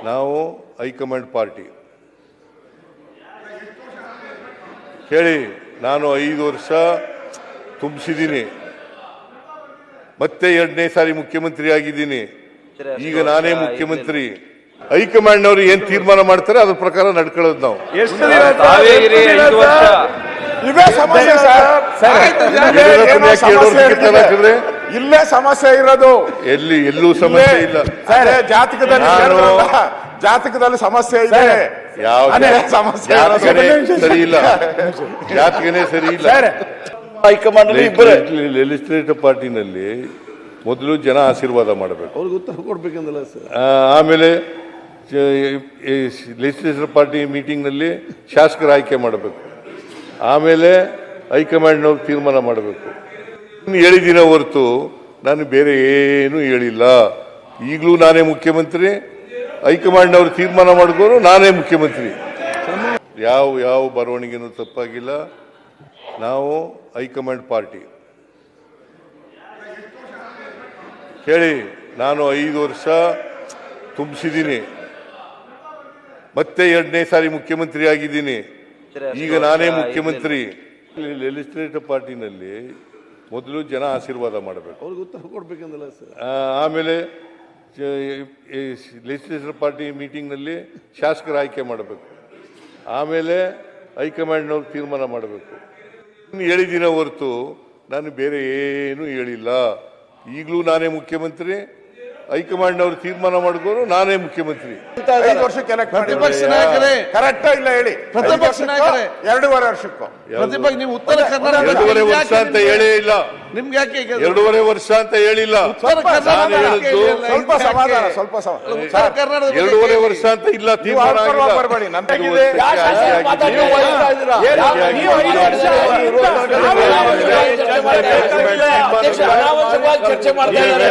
ನಾವು high command party ಕೇಳಿ. ನಾನು 5 ವರ್ಷ ತುಂಬಿಸಿದ್ದೀನಿ, ಮತ್ತೆ 2ನೇ ಸಾರಿ ಮುಖ್ಯಮಂತ್ರಿ ಆಗಿದ್ದೀನಿ. ಈಗ ನಾನೇ ಮುಖ್ಯಮಂತ್ರಿ. ಹೈಕಮಾಂಡ್ನವರು ಏನ್ ತೀರ್ಮಾನ ಮಾಡ್ತಾರೆ ಅದ್ರ ಪ್ರಕಾರ ನಡ್ಕೊಳ್ಳೋದು ನಾವು. ಇಲ್ಲೇ ಸಮಸ್ಯೆ ಇರೋದು, ಎಲ್ಲೂ ಸಮಸ್ಯೆ ಇಲ್ಲ ಸರ್. ಜಾತಕದಲ್ಲಿ ಸಮಸ್ಯೆ ಇದೆ. ಸಮಸ್ಯೆ ಸರಿ ಇಲ್ಲ, ಜಾತಕನೇ ಸರಿ ಇಲ್ಲ. ಹೈಕಮಾಂಡ್ ಲೆಜಿಸ್ಲೇಟಿವ್ ಪಾರ್ಟಿನಲ್ಲಿ ಮೊದಲು ಜನ ಆಶೀರ್ವಾದ ಮಾಡಬೇಕು, ಅವ್ರಿಗೆ ಉತ್ತರ ಕೊಡ್ಬೇಕಂದಲ್ಲ ಸರ್. ಆಮೇಲೆ ಲೆಜಿಸ್ಲೇಟಿವ್ ಪಾರ್ಟಿ ಮೀಟಿಂಗ್ನಲ್ಲಿ ಶಾಸಕರ ಆಯ್ಕೆ ಮಾಡಬೇಕು, ಆಮೇಲೆ ಹೈಕಮಾಂಡ್ನವ್ರು ತೀರ್ಮಾನ ಮಾಡಬೇಕು. ಹೇಳಿದಿನ ಹೊರತು ನಾನು ಬೇರೆ ಏನೂ ಹೇಳಿಲ್ಲ. ಈಗಲೂ ನಾನೇ ಮುಖ್ಯಮಂತ್ರಿ, ಹೈಕಮಾಂಡ್ನವ್ರು ತೀರ್ಮಾನ ಮಾಡಿದ್ರು ನಾನೇ ಮುಖ್ಯಮಂತ್ರಿ. ಯಾವ ಬರವಣಿಗೆನೂ ತಪ್ಪಾಗಿಲ್ಲ. ನಾವು ಹೈಕಮಾಂಡ್ ಪಾರ್ಟಿ ಕೇಳಿ. ನಾನು 5 ವರ್ಷ ತುಂಬಿಸಿದ್ದೀನಿ, ಮತ್ತೆ 2ನೇ ಸಾರಿ ಮುಖ್ಯಮಂತ್ರಿ ಆಗಿದ್ದೀನಿ. ಈಗ ನಾನೇ ಮುಖ್ಯಮಂತ್ರಿ. ಲೆಜಿಸ್ಲೇಟಿವ್ ಪಾರ್ಟಿನಲ್ಲಿ ಮೊದಲು ಜನ ಆಶೀರ್ವಾದ ಮಾಡಬೇಕು, ಅವ್ರಿಗೆ ಉತ್ತರ ಕೊಡ್ಬೇಕಂದಲ್ಲ ಸರ್. ಆಮೇಲೆ ಲೆಜಿಸ್ಲೇಟಿವ್ ಪಾರ್ಟಿ ಮೀಟಿಂಗ್ನಲ್ಲಿ ಶಾಸಕರ ಆಯ್ಕೆ ಮಾಡಬೇಕು, ಆಮೇಲೆ ಹೈಕಮಾಂಡ್ನವ್ರು ತೀರ್ಮಾನ ಮಾಡಬೇಕು. ಹೇಳಿದಿನ ಹೊರತು ನಾನು ಬೇರೆ ಏನೂ ಹೇಳಿಲ್ಲ. ಈಗಲೂ ನಾನೇ ಮುಖ್ಯಮಂತ್ರಿ, ಹೈಕಮಾಂಡ್ನವ್ರು ತೀರ್ಮಾನ ಮಾಡಿದ್ರು ನಾನೇ ಮುಖ್ಯಮಂತ್ರಿ. 5 ವರ್ಷಕ್ಕೆ ಪ್ರತಿಪಕ್ಷ ನಾಯಕರೇ ಕರೆಕ್ಟ್ ಇಲ್ಲ ಹೇಳಿ. ಪ್ರತಿಪಕ್ಷ ನಾಯಕರೇ 2.5 ವರ್ಷಕ್ಕೂ ಪ್ರತಿಪಕ್ಷ ನೀವು ಉತ್ತರ ಕನ್ನಡ 2.5 ವರ್ಷ ಅಂತ ಹೇಳೇ ಇಲ್ಲ. ನಿಮ್ಗೆ ಯಾಕೆ 2.5 ವರ್ಷ ಅಂತ ಹೇಳಿಲ್ಲ. ಸ್ವಲ್ಪ ಸಮಾಧಾನ, ಸ್ವಲ್ಪ ಉತ್ತರ ಕನ್ನಡದ 2.5 ವರ್ಷ ಅಂತ ಇಲ್ಲ, ತೀರ್ಮಾನ ಆಗಿಲ್ಲ. ಬರಬೇಡಿ. ಚರ್ಚೆ ಮಾಡ್ತಾ ಇದ್ದಾರೆ.